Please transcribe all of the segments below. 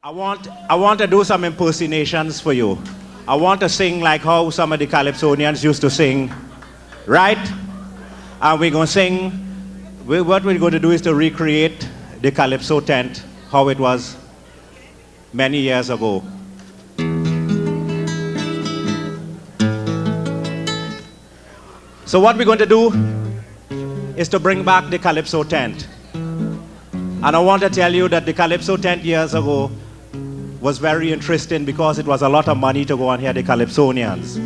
I want to do some impersonations for you. I want to sing like how some of the Calypsonians used to sing, right? And we're going to sing, what we're going to do is to recreate the Calypso tent, how it was many years ago. So what we're going to do is to bring back the Calypso tent. And I want to tell you that the Calypso tent years ago was very interesting because it was a lot of money to go and hear the Calypsonians.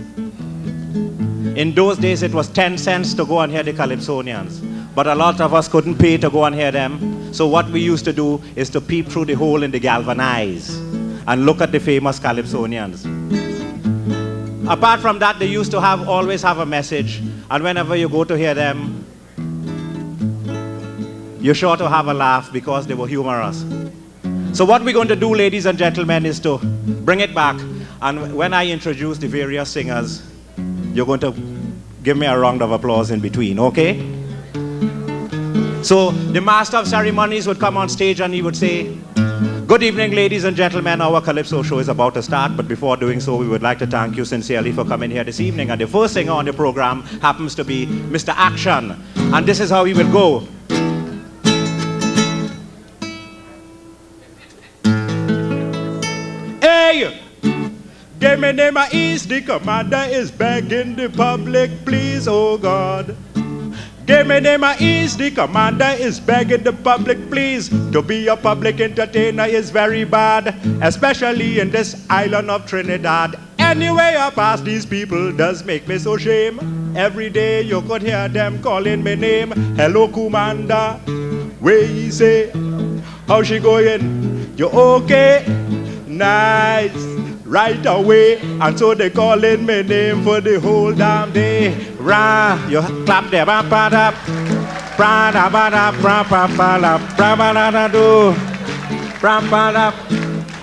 In those days, it was 10 cents to go and hear the Calypsonians. But a lot of us couldn't pay to go and hear them. So what we used to do is to peep through the hole in the galvanize and look at the famous Calypsonians. Apart from that, they used to always have a message. And whenever you go to hear them, you're sure to have a laugh because they were humorous. So what we're going to do, ladies and gentlemen, is to bring it back. And when I introduce the various singers, you're going to give me a round of applause in between, okay? So the master of ceremonies would come on stage and he would say, "Good evening, ladies and gentlemen. Our Calypso show is about to start, but before doing so, we would like to thank you sincerely for coming here this evening." And the first singer on the program happens to be Mr. Action. And this is how he will go. Hey! Give me name is the commander is begging the public, please, oh God. Give me name is the commander is begging the public, please. To be a public entertainer is very bad, especially in this island of Trinidad. Anyway, I pass these people does make me so shame. Every day you could hear them calling me name. Hello, commander. Where you say? How she going? You okay? Nice. Right away. And so they calling me name for the whole damn day. Ra, you clap there. Ba ba da. Pra da ba da. Pra pa pa la. Pra ba da da do. Pra ba da.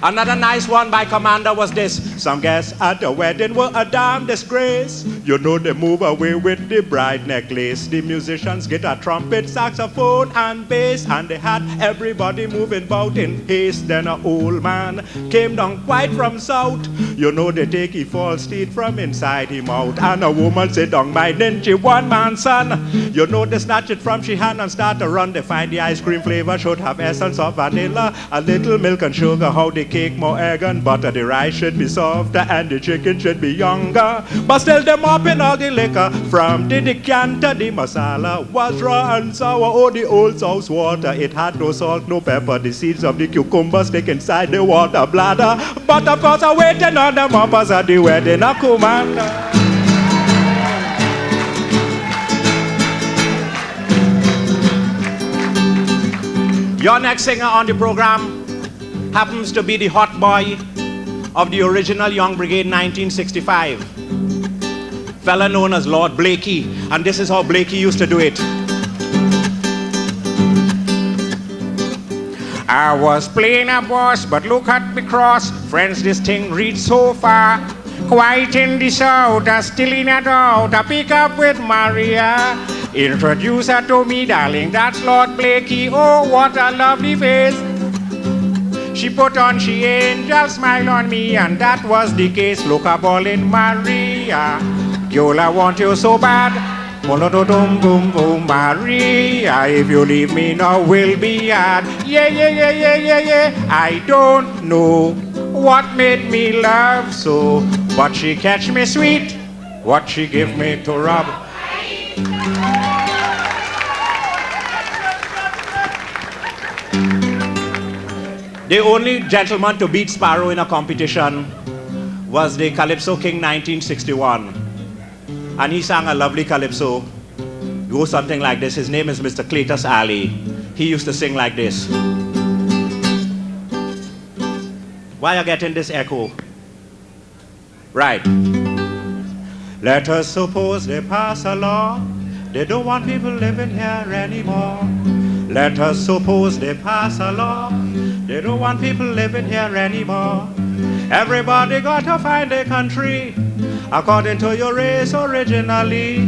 Another nice one by Commander was this. Some guests at the wedding were a damn disgrace. You know they move away with the bride necklace. The musicians get a trumpet, saxophone and bass, and they had everybody moving about in haste. Then an old man came down quite from south. You know they take he false teeth from inside him out. And a woman sit down by then she one man's son. You know they snatch it from she hand and start to run. They find the ice cream flavor should have essence of vanilla, a little milk and sugar. How the cake more egg and butter. The rice should be softer and the chicken should be younger. But still them mopping all the liquor from the decanter. The masala was raw and sour. Oh, the old sauce water. It had no salt, no pepper. The seeds of the cucumber stick inside the water bladder. But of course I'm waiting on the moppers at the wedding of Commander. Your next singer on the program happens to be the hot boy of the original Young Brigade 1965. Fella known as Lord Blakey. And this is how Blakey used to do it. I was playing a boss, but look at me cross. Friends, this thing reads so far. Quite in the south, still in a doubt. I pick up with Maria. Introduce her to me, darling, that's Lord Blakey. Oh, what a lovely face. She put on she angel smile on me, and that was the case. Look a ball in Maria. Girl, I want you so bad. Boom, boom, boom, Maria. If you leave me now, we'll be sad. Yeah, yeah, yeah, yeah, yeah, yeah. I don't know what made me love so, but she catch me sweet. What she give me to rub. The only gentleman to beat Sparrow in a competition was the Calypso King 1961. And he sang a lovely calypso. It goes something like this. His name is Mr. Cletus Alley. He used to sing like this. Why are you getting this echo? Right. Let us suppose they pass a law. They don't want people living here anymore. Let us suppose they pass a law. They don't want people living here anymore. Everybody got to find a country according to your race originally.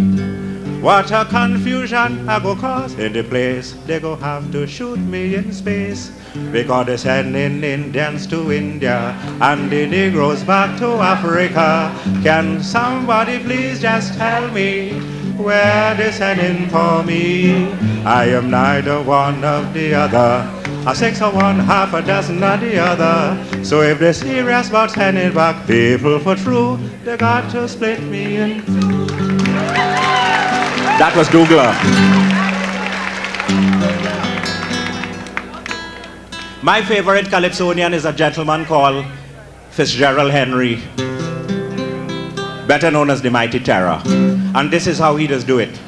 What a confusion I go cause in the place. They go have to shoot me in space. Because they're sending Indians to India and the Negroes back to Africa. Can somebody please just tell me where they're sending for me? I am neither one of the other. A 6 of one, half a dozen of the other. So if they're serious about sending back people for true, they got to split me in two. That was Douglas. My favorite Calypsonian is a gentleman called Fitzgerald Henry, better known as the Mighty Terror. And this is how he does do it.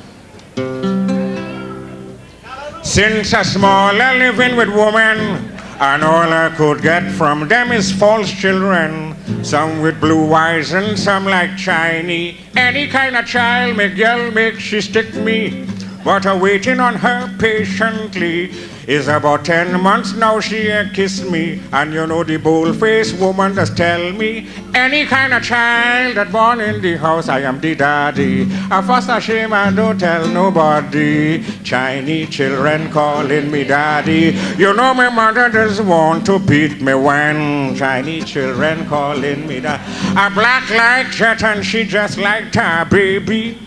Since a small I living with women, and all I could get from them is false children. Some with blue eyes and some like Chinese. Any kind of child make girl make she stick me. But I'm waiting on her patiently. It's about 10 months now she kissed me. And you know the bold-faced woman just tell me, any kind of child that born in the house, I am the daddy. I first shame I don't tell nobody. Chinese children calling me daddy. You know my mother doesn't want to beat me when Chinese children calling me daddy. I black like jet and she just like tar baby.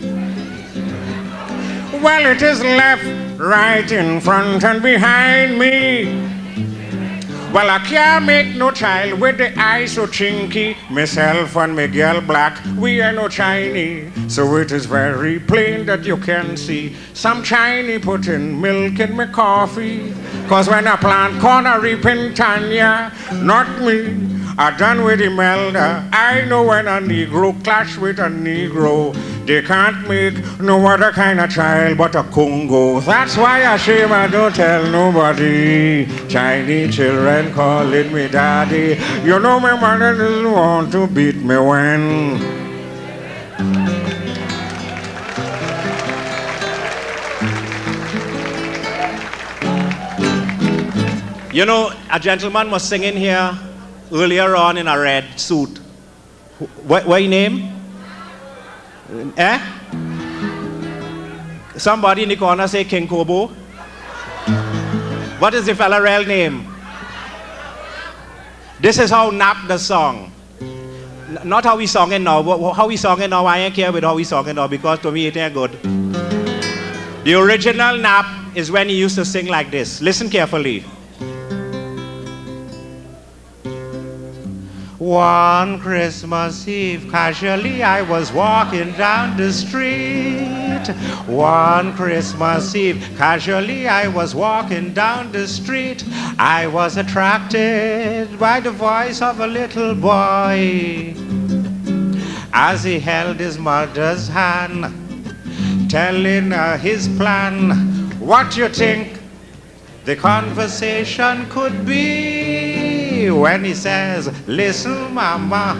Well, it is left, right, in front and behind me. Well, I can't make no child with the eyes so chinky. Myself and my girl black, we are no Chinese. So it is very plain that you can see some Chinese putting milk in my coffee. Cause when I plant corn, I reap in Tanya, not me. I done with the melder. I know when a Negro clash with a Negro, they can't make no other kind of child but a Congo. That's why I shame I don't tell nobody. Chinese children calling me daddy. You know my mother doesn't want to beat me when. You know, a gentleman was singing here earlier on in a red suit. What your name? Eh? Somebody in the corner say King Kobo. What is the fella real name? This is how Nap the song. Not how we song it now. How we song it now, I ain't care with how we song it now because to me it ain't good. The original Nap is when he used to sing like this. Listen carefully. One Christmas Eve, casually I was walking down the street. One Christmas Eve, casually I was walking down the street. I was attracted by the voice of a little boy as he held his mother's hand, telling her his plan. What you think the conversation could be? When he says, listen mama,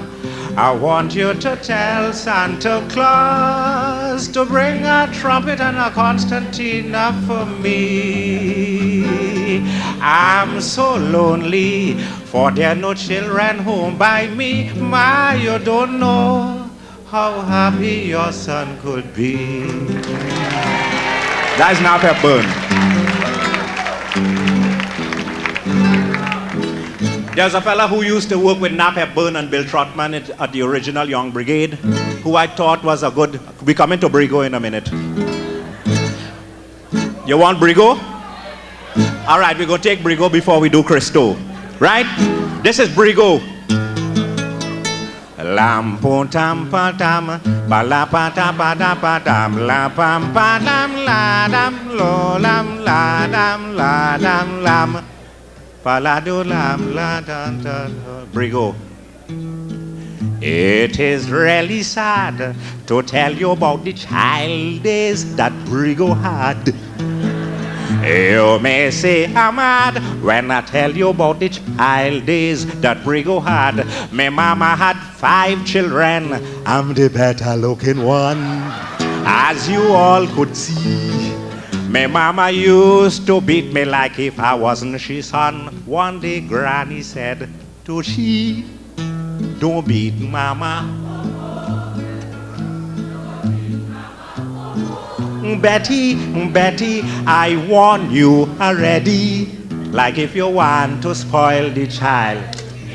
I want you to tell Santa Claus to bring a trumpet and a concertina for me. I'm so lonely, for there are no children home by me. My, you don't know how happy your son could be. That's not a burn. There's a fella who used to work with Nap Hepburn and Bill Trotman at the original Young Brigade, who I thought was a good... We come into Brigo in a minute. You want Brigo? All right, we're going to take Brigo before we do Christo. Right? This is Brigo. Lam pum tam pa tam, ba la pa ta pa da pa dam, la pam pa dam la dam, lo lam la dam la dam lam. Palado lam la dan dan Brigo. It is really sad to tell you about the child days that Brigo had. You may say I'm mad when I tell you about the child days that Brigo had. My mama had 5 children. I'm the better looking one, as you all could see. My mama used to beat me like if I wasn't she son. One day Granny said to she, don't beat mama. Betty, Betty, I warn you already. Like if you want to spoil the child.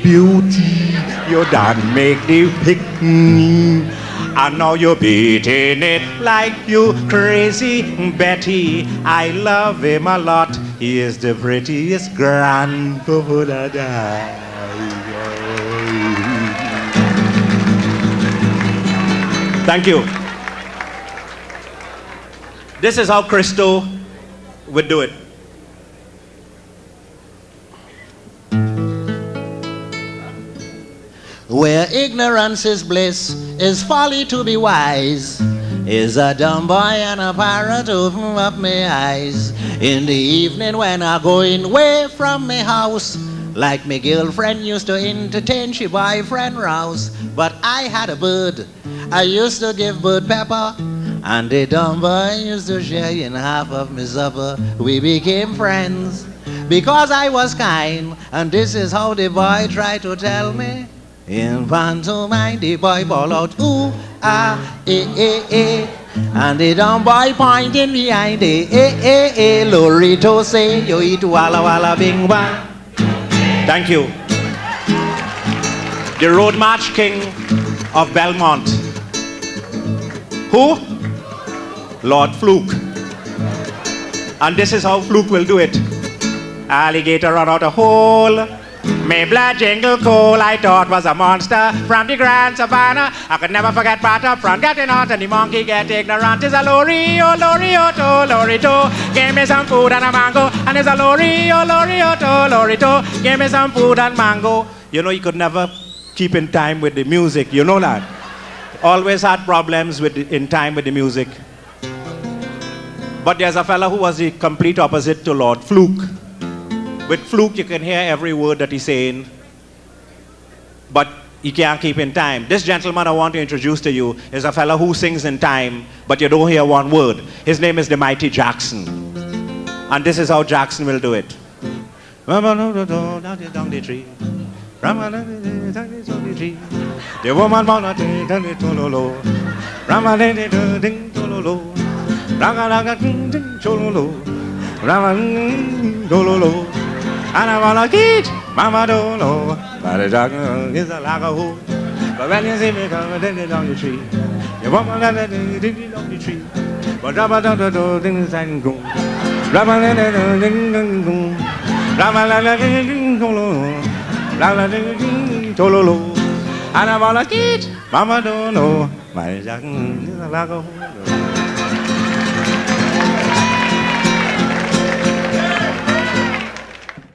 Beauty, you done make the pick. And now you're beating it like you crazy. Betty, I love him a lot. He is the prettiest grandpapa that I. Thank you. This is how Christo would do it. Where ignorance is bliss, is folly to be wise. Is a dumb boy and a parrot open up my eyes. In the evening when I going away from my house, like my girlfriend used to entertain she boyfriend rouse. But I had a bird, I used to give bird pepper, and the dumb boy used to share in half of my supper. We became friends because I was kind, and this is how the boy tried to tell me. In pantomime, the boy ball out, ooh, ah, eh, eh, eh. And the dumb boy pointing behind the Lorito say, yo eat walla walla bing bang. Thank you. The Road March King of Belmont. Who? Lord Fluke. And this is how Fluke will do it. Alligator run out a hole. My blood jingle coal, I thought was a monster from the Grand Savannah. I could never forget part up front getting hot and the monkey get ignorant. Is a lorry, oh lorry, oh to, lorry to. Give me some food and a mango. And it's a lorry, oh lorry, oh to, lorry to. Give me some food and mango. You know, he could never keep in time with the music. You know that? Always had problems in time with the music. But there's a fella who was the complete opposite to Lord Fluke. With Fluke, you can hear every word that he's saying, but he can't keep in time. This gentleman I want to introduce to you is a fella who sings in time, but you don't hear one word. His name is the Mighty Jackson. And this is how Jackson will do it. Down the tree. The woman and I wanna eat, mama don't know, but the dog is a like a hole. But when you see me coming down the tree, you want me to ding down the tree. But rubber down the door, things and go. Rubber ding go. Rubber ding tololo. And I wanna eat, mama don't know, but the dog is a like a hole.